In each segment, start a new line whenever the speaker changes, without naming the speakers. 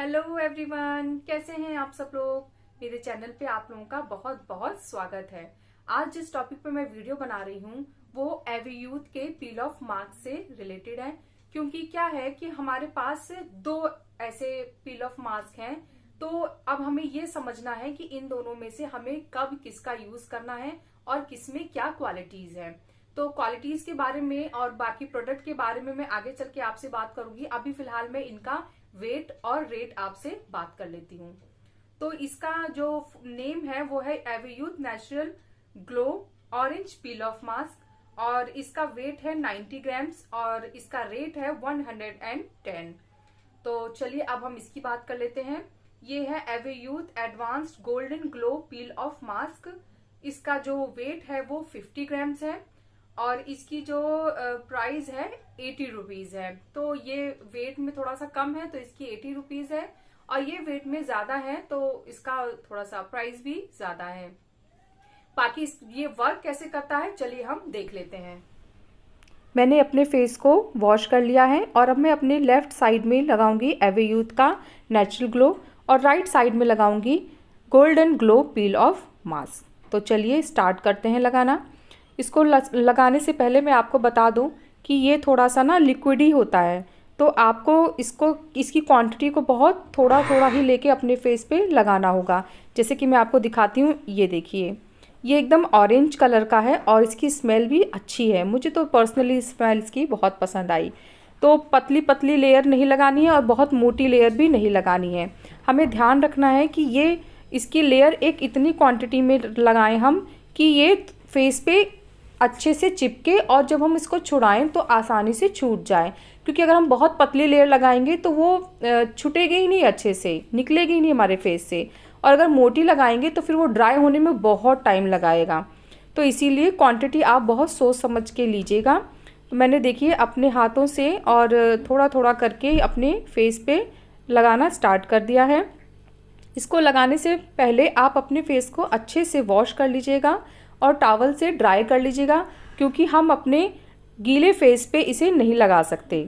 Hello everyone, कैसे हैं आप सब लोग। मेरे चैनल पे आप लोगों का बहुत बहुत स्वागत है। आज जिस टॉपिक पे मैं वीडियो बना रही हूँ वो एवीयूथ के पील ऑफ मास्क से रिलेटेड है। क्योंकि क्या है कि हमारे पास दो ऐसे पील ऑफ मास्क हैं, तो अब हमें ये समझना है कि इन दोनों में से हमें कब किसका यूज करना है और किसमें क्या क्वालिटीज है। तो क्वालिटीज के बारे में और बाकी प्रोडक्ट के बारे में मैं आगे चल के आपसे बात करूंगी। अभी फिलहाल मैं इनका वेट और रेट आपसे बात कर लेती हूँ। तो इसका जो नेम है वो है एवीयूथ natural glow orange peel off mask और इसका वेट है 90 ग्राम्स और इसका रेट है 110। तो चलिए अब हम इसकी बात कर लेते हैं। ये है एवीयूथ advanced golden glow peel off mask. इसका जो वेट है वो 50 ग्राम्स है और इसकी जो प्राइस है 80 रुपीज है। तो ये वेट में थोड़ा सा कम है तो इसकी 80 रुपीज है, और ये वेट में ज्यादा है तो इसका थोड़ा सा प्राइस भी ज्यादा है। बाकी ये वर्क कैसे करता है चलिए हम देख लेते हैं। मैंने अपने फेस को वॉश कर लिया है और अब मैं अपने लेफ्ट साइड में लगाऊंगी एवीयूथ का नेचुरल ग्लो और राइट साइड में लगाऊंगी golden glow peel off mask. तो चलिए स्टार्ट करते हैं लगाना। इसको लगाने से पहले मैं आपको बता दूं कि ये थोड़ा सा ना लिक्विड ही होता है, तो आपको इसकी क्वांटिटी को बहुत थोड़ा थोड़ा ही लेके अपने फेस पे लगाना होगा। जैसे कि मैं आपको दिखाती हूँ, ये देखिए ये एकदम ऑरेंज कलर का है और इसकी स्मेल भी अच्छी है। मुझे तो पर्सनली स्मेल इसकी बहुत पसंद आई। तो पतली पतली लेयर नहीं लगानी है और बहुत मोटी लेयर भी नहीं लगानी है। हमें ध्यान रखना है कि ये इसकी लेयर एक इतनी क्वांटिटी में लगाएं हम कि ये फेस पे अच्छे से चिपके और जब हम इसको छुड़ाएं तो आसानी से छूट जाए। क्योंकि अगर हम बहुत पतली लेयर लगाएंगे तो वो छूटेगी ही नहीं, अच्छे से निकलेगी ही नहीं हमारे फेस से, और अगर मोटी लगाएंगे तो फिर वो ड्राई होने में बहुत टाइम लगाएगा। तो इसीलिए क्वांटिटी आप बहुत सोच समझ के लीजिएगा। तो मैंने देखिए अपने हाथों से और थोड़ा थोड़ा करके अपने फेस पे लगाना स्टार्ट कर दिया है। इसको लगाने से पहले आप अपने फेस को अच्छे से वॉश कर लीजिएगा और टॉवल से ड्राई कर लीजिएगा, क्योंकि हम अपने गीले फेस पे इसे नहीं लगा सकते।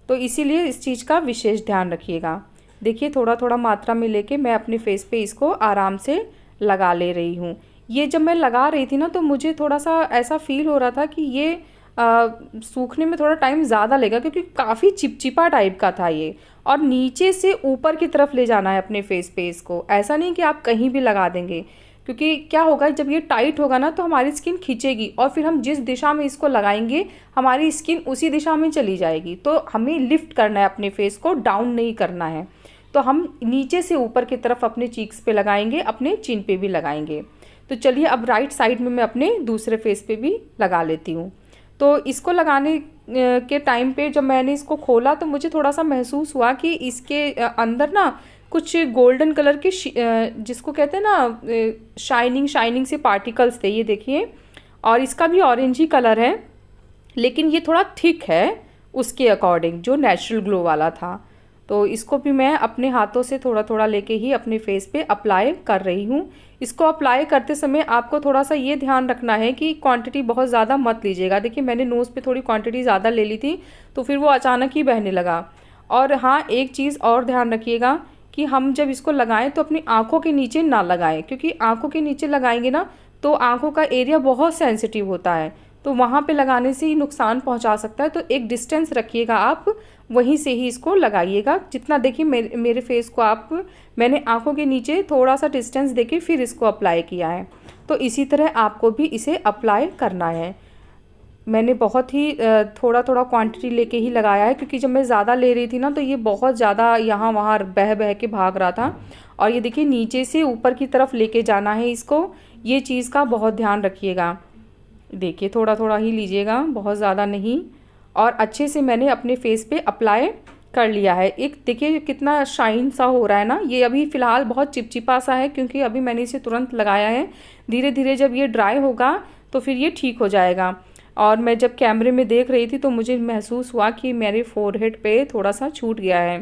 तो इसीलिए इस चीज़ का विशेष ध्यान रखिएगा। देखिए थोड़ा थोड़ा मात्रा में लेके मैं अपने फेस पे इसको आराम से लगा ले रही हूँ। ये जब मैं लगा रही थी ना तो मुझे थोड़ा सा ऐसा फील हो रहा था कि ये सूखने में थोड़ा टाइम ज़्यादा लगेगा, क्योंकि काफ़ी चिपचिपा टाइप का था ये, और नीचे से ऊपर की तरफ ले जाना है अपने फेस पे इसको। ऐसा नहीं कि आप कहीं भी लगा देंगे, क्योंकि क्या होगा जब ये टाइट होगा ना तो हमारी स्किन खींचेगी और फिर हम जिस दिशा में इसको लगाएंगे हमारी स्किन उसी दिशा में चली जाएगी। तो हमें लिफ्ट करना है अपने फेस को, डाउन नहीं करना है। तो हम नीचे से ऊपर की तरफ अपने चीक्स पे लगाएंगे, अपने चिन पे भी लगाएंगे। तो चलिए अब राइट साइड में मैं अपने दूसरे फेस पे भी लगा लेती हूँ। तो इसको लगाने के टाइम पे जब मैंने इसको खोला तो मुझे थोड़ा सा महसूस हुआ कि इसके अंदर ना कुछ गोल्डन कलर के जिसको कहते हैं ना शाइनिंग शाइनिंग से पार्टिकल्स थे, ये देखिए। और इसका भी ऑरेंज ही कलर है, लेकिन ये थोड़ा थिक है उसके अकॉर्डिंग जो नेचुरल ग्लो वाला था। तो इसको भी मैं अपने हाथों से थोड़ा थोड़ा लेके ही अपने फेस पे अप्लाई कर रही हूँ। इसको अप्लाई करते समय आपको थोड़ा सा ये ध्यान रखना है कि क्वांटिटी बहुत ज़्यादा मत लीजिएगा। देखिए मैंने नोज़ पे थोड़ी क्वांटिटी ज़्यादा ले ली थी तो फिर वो अचानक ही बहने लगा। और हाँ, एक चीज़ और ध्यान रखिएगा कि हम जब इसको लगाएं तो अपनी आँखों के नीचे ना लगाएं, क्योंकि आँखों के नीचे लगाएंगे ना तो आँखों का एरिया बहुत सेंसिटिव होता है, तो वहाँ पे लगाने से ही नुकसान पहुँचा सकता है। तो एक डिस्टेंस रखिएगा, आप वहीं से ही इसको लगाइएगा। जितना देखिए मेरे फेस को मैंने आँखों के नीचे थोड़ा सा डिस्टेंस देके फिर इसको अप्लाई किया है। तो इसी तरह आपको भी इसे अप्लाई करना है। मैंने बहुत ही थोड़ा थोड़ा क्वांटिटी लेके ही लगाया है, क्योंकि जब मैं ज़्यादा ले रही थी ना तो ये बहुत ज़्यादा यहाँ वहाँ बह बह के भाग रहा था। और ये देखिए नीचे से ऊपर की तरफ लेके जाना है इसको, ये चीज़ का बहुत ध्यान रखिएगा। देखिए थोड़ा थोड़ा ही लीजिएगा, बहुत ज़्यादा नहीं। और अच्छे से मैंने अपने फेस पे अप्लाई कर लिया है। एक देखिए कितना शाइन सा हो रहा है ना। ये अभी फ़िलहाल बहुत चिपचिपा सा है, क्योंकि अभी मैंने इसे तुरंत लगाया है। धीरे धीरे जब ये ड्राई होगा तो फिर ये ठीक हो जाएगा। और मैं जब कैमरे में देख रही थी तो मुझे महसूस हुआ कि मेरे फोरहेड पे थोड़ा सा छूट गया है।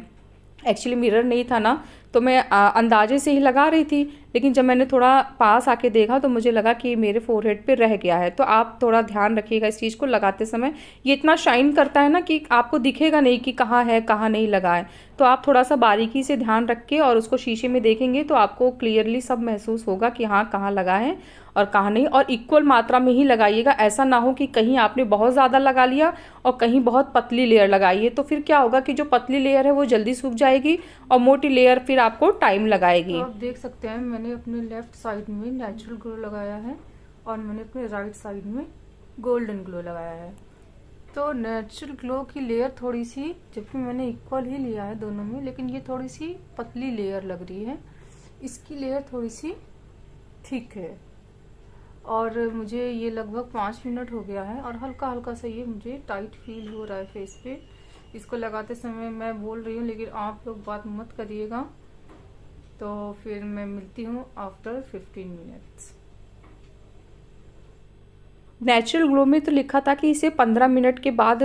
एक्चुअली मिरर नहीं था ना, तो मैं अंदाजे से ही लगा रही थी, लेकिन जब मैंने थोड़ा पास आके देखा तो मुझे लगा कि मेरे फोरहेड पे रह गया है। तो आप थोड़ा ध्यान रखिएगा इस चीज़ को लगाते समय। ये इतना शाइन करता है ना कि आपको दिखेगा नहीं कि कहाँ है कहाँ नहीं लगा है। तो आप थोड़ा सा बारीकी से ध्यान रख के और उसको शीशे में देखेंगे तो आपको क्लियरली सब महसूस होगा कि हाँ कहाँ लगा है और कहाँ नहीं। और इक्वल मात्रा में ही लगाइएगा, ऐसा ना हो कि कहीं आपने बहुत ज़्यादा लगा लिया और कहीं बहुत पतली लेयर लगाई है। तो फिर क्या होगा कि जो पतली लेयर है वो जल्दी सूख जाएगी और मोटी लेयर फिर आपको टाइम लगाएगी।
तो आप देख सकते हैं मैंने अपने लेफ्ट साइड में नेचुरल ग्लो लगाया है और मैंने अपने राइट साइड में गोल्डन ग्लो लगाया है। तो नेचुरल ग्लो की लेयर थोड़ी सी, जबकि मैंने इक्वल ही लिया है दोनों में, लेकिन ये थोड़ी सी पतली लेयर लग रही है, इसकी लेयर थोड़ी सी थिक है। और मुझे ये लगभग 5 मिनट हो गया है और हल्का हल्का सा ये मुझे टाइट फील हो रहा है फेस पे। इसको लगाते समय मैं बोल रही हूँ लेकिन आप लोग बात मत करिएगा। तो फिर मैं मिलती हूँ आफ्टर 15 मिनट्स।
नेचुरल ग्लो में तो लिखा था कि इसे 15 मिनट के बाद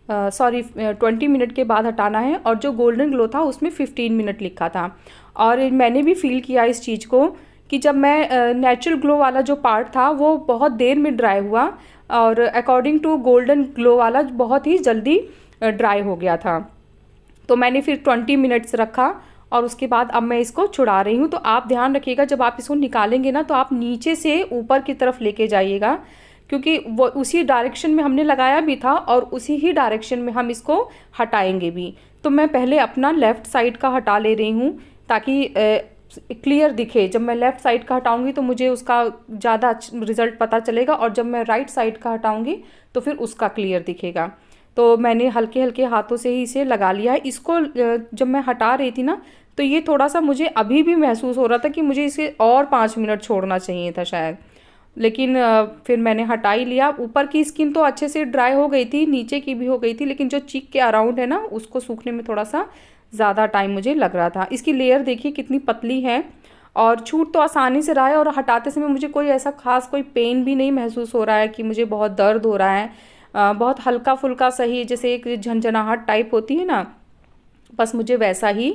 20 मिनट के बाद हटाना है, और जो गोल्डन ग्लो था उसमें 15 मिनट लिखा था। और मैंने भी फील किया इस चीज़ को कि जब मैं नेचुरल ग्लो वाला जो पार्ट था वो बहुत देर में ड्राई हुआ और अकॉर्डिंग टू गोल्डन ग्लो वाला बहुत ही जल्दी ड्राई हो गया था। तो मैंने फिर 20 मिनट्स रखा और उसके बाद अब मैं इसको छुड़ा रही हूँ। तो आप ध्यान रखिएगा जब आप इसको निकालेंगे ना तो आप नीचे से ऊपर की तरफ लेके जाइएगा, क्योंकि वो उसी डायरेक्शन में हमने लगाया भी था और उसी ही डायरेक्शन में हम इसको हटाएंगे भी। तो मैं पहले अपना लेफ़्ट साइड का हटा ले रही हूँ ताकि क्लियर दिखे। जब मैं लेफ़्ट साइड का हटाऊंगी तो मुझे उसका ज़्यादा रिजल्ट पता चलेगा, और जब मैं राइट साइड का हटाऊंगी तो फिर उसका क्लियर दिखेगा। तो मैंने हल्के हल्के हाथों से ही इसे लगा लिया है। इसको जब मैं हटा रही थी ना तो ये थोड़ा सा मुझे अभी भी महसूस हो रहा था कि मुझे इसे और 5 मिनट छोड़ना चाहिए था शायद, लेकिन फिर मैंने हटा ही लिया। ऊपर की स्किन तो अच्छे से ड्राई हो गई थी, नीचे की भी हो गई थी, लेकिन जो चीक के अराउंड है ना उसको सूखने में थोड़ा सा ज़्यादा टाइम मुझे लग रहा था। इसकी लेयर देखिए कितनी पतली है और छूट तो आसानी से रहा है, और हटाते समय मुझे कोई ऐसा खास कोई पेन भी नहीं महसूस हो रहा है कि मुझे बहुत दर्द हो रहा है। बहुत हल्का फुल्का सही, जैसे एक झंझनाहट टाइप होती है ना, बस मुझे वैसा ही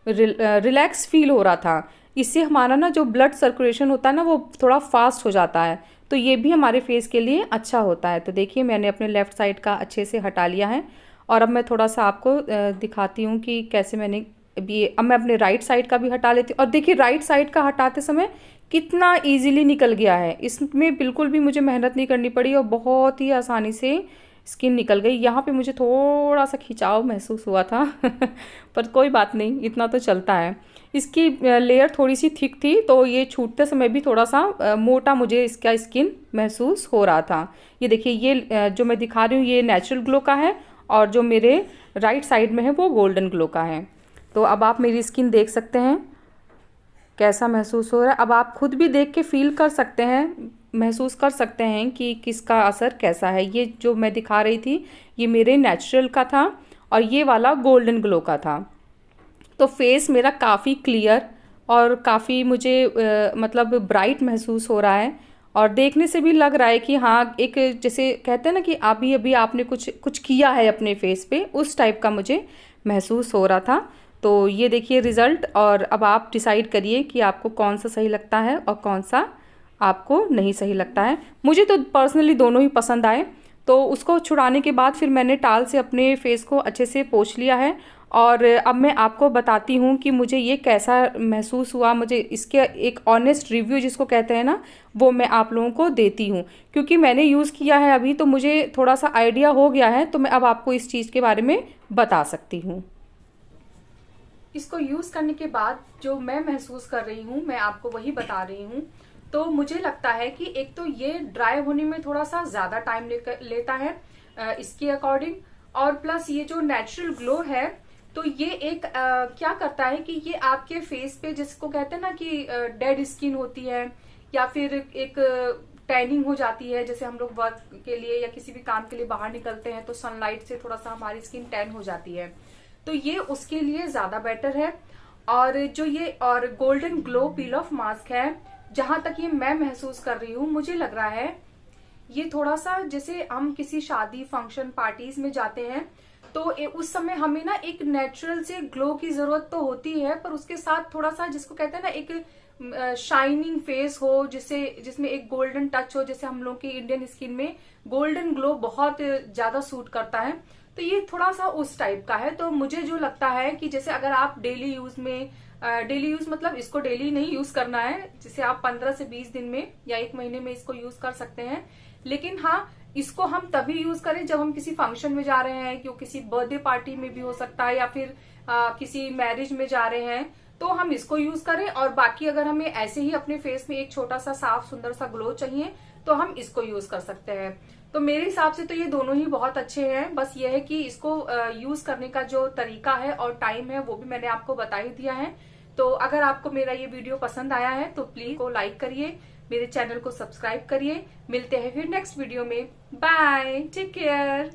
रिलैक्स फील हो रहा था। इससे हमारा ना जो ब्लड सर्कुलेशन होता है ना वो थोड़ा फास्ट हो जाता है, तो ये भी हमारे फेस के लिए अच्छा होता है। तो देखिए मैंने अपने लेफ़्ट साइड का अच्छे से हटा लिया है और अब मैं थोड़ा सा आपको दिखाती हूँ कि कैसे मैंने भी। अब मैं अपने राइट साइड का भी हटा लेती हूँ, और देखिए राइट साइड का हटाते समय कितना ईजिली निकल गया है। इसमें बिल्कुल भी मुझे मेहनत नहीं करनी पड़ी और बहुत ही आसानी से स्किन निकल गई। यहाँ पे मुझे थोड़ा सा खिंचाव महसूस हुआ था पर कोई बात नहीं, इतना तो चलता है। इसकी लेयर थोड़ी सी थिक थी तो ये छूटते समय भी थोड़ा सा मोटा मुझे इसका स्किन महसूस हो रहा था। ये देखिए ये जो मैं दिखा रही हूँ ये नेचुरल ग्लो का है, और जो मेरे राइट साइड में है वो गोल्डन ग्लो का है। तो अब आप मेरी स्किन देख सकते हैं कैसा महसूस हो रहा है। अब आप खुद भी देख के फील कर सकते हैं, महसूस कर सकते हैं कि किसका असर कैसा है। ये जो मैं दिखा रही थी ये मेरे नेचुरल का था और ये वाला गोल्डन ग्लो का था। तो फेस मेरा काफ़ी क्लियर और काफ़ी मुझे मतलब ब्राइट महसूस हो रहा है, और देखने से भी लग रहा है कि हाँ एक जैसे कहते हैं ना कि अभी अभी आपने कुछ किया है अपने फेस पे, उस टाइप का मुझे महसूस हो रहा था। तो ये देखिए रिज़ल्ट, और अब आप डिसाइड करिए कि आपको कौन सा सही लगता है और कौन सा आपको नहीं सही लगता है। मुझे तो पर्सनली दोनों ही पसंद आए। तो उसको छुड़ाने के बाद फिर मैंने टाल से अपने फेस को अच्छे से पोंछ लिया है, और अब मैं आपको बताती हूँ कि मुझे ये कैसा महसूस हुआ। मुझे इसके एक ऑनेस्ट रिव्यू जिसको कहते हैं ना वो मैं आप लोगों को देती हूँ, क्योंकि मैंने यूज़ किया है अभी तो मुझे थोड़ा सा आइडिया हो गया है, तो मैं अब आपको इस चीज़ के बारे में बता सकती हूँ। इसको यूज़ करने के बाद जो मैं महसूस कर रही हूँ मैं आपको वही बता रही हूँ। तो मुझे लगता है कि एक तो ये ड्राई होने में थोड़ा सा ज़्यादा टाइम लेता है इसके अकॉर्डिंग, और प्लस ये जो नेचुरल ग्लो है तो ये एक क्या करता है कि ये आपके फेस पे जिसको कहते हैं ना कि डेड स्किन होती है या फिर एक टैनिंग हो जाती है, जैसे हम लोग वर्क के लिए या किसी भी काम के लिए बाहर निकलते हैं तो सनलाइट से थोड़ा सा हमारी स्किन टैन हो जाती है, तो ये उसके लिए ज्यादा बेटर है। और जो ये और golden glow peel off mask है, जहां तक ये मैं महसूस कर रही हूँ मुझे लग रहा है ये थोड़ा सा जैसे हम किसी शादी फंक्शन पार्टीज में जाते हैं तो उस समय हमें ना एक नेचुरल से ग्लो की जरूरत तो होती है, पर उसके साथ थोड़ा सा जिसको कहते हैं ना एक शाइनिंग फेस हो, जिसमें एक गोल्डन टच हो, जैसे हम लोग की इंडियन स्किन में गोल्डन ग्लो बहुत ज्यादा सूट करता है। तो ये थोड़ा सा उस टाइप का है। तो मुझे जो लगता है कि जैसे अगर आप डेली यूज में, डेली यूज मतलब इसको डेली नहीं यूज करना है, जैसे आप 15 से 20 दिन में या 1 महीने में इसको यूज कर सकते हैं। लेकिन हाँ, इसको हम तभी यूज करें जब हम किसी फंक्शन में जा रहे हैं, क्यों किसी बर्थडे पार्टी में भी हो सकता है, या फिर किसी मैरिज में जा रहे हैं तो हम इसको यूज करें। और बाकी अगर हमें ऐसे ही अपने फेस में एक छोटा सा साफ सुंदर सा ग्लो चाहिए तो हम इसको यूज कर सकते हैं। तो मेरे हिसाब से तो ये दोनों ही बहुत अच्छे हैं। बस ये है कि इसको यूज करने का जो तरीका है और टाइम है वो भी मैंने आपको बता ही दिया है। तो अगर आपको मेरा ये वीडियो पसंद आया है तो प्लीज को लाइक करिए, मेरे चैनल को सब्सक्राइब करिए। मिलते हैं फिर नेक्स्ट वीडियो में। Bye, take care.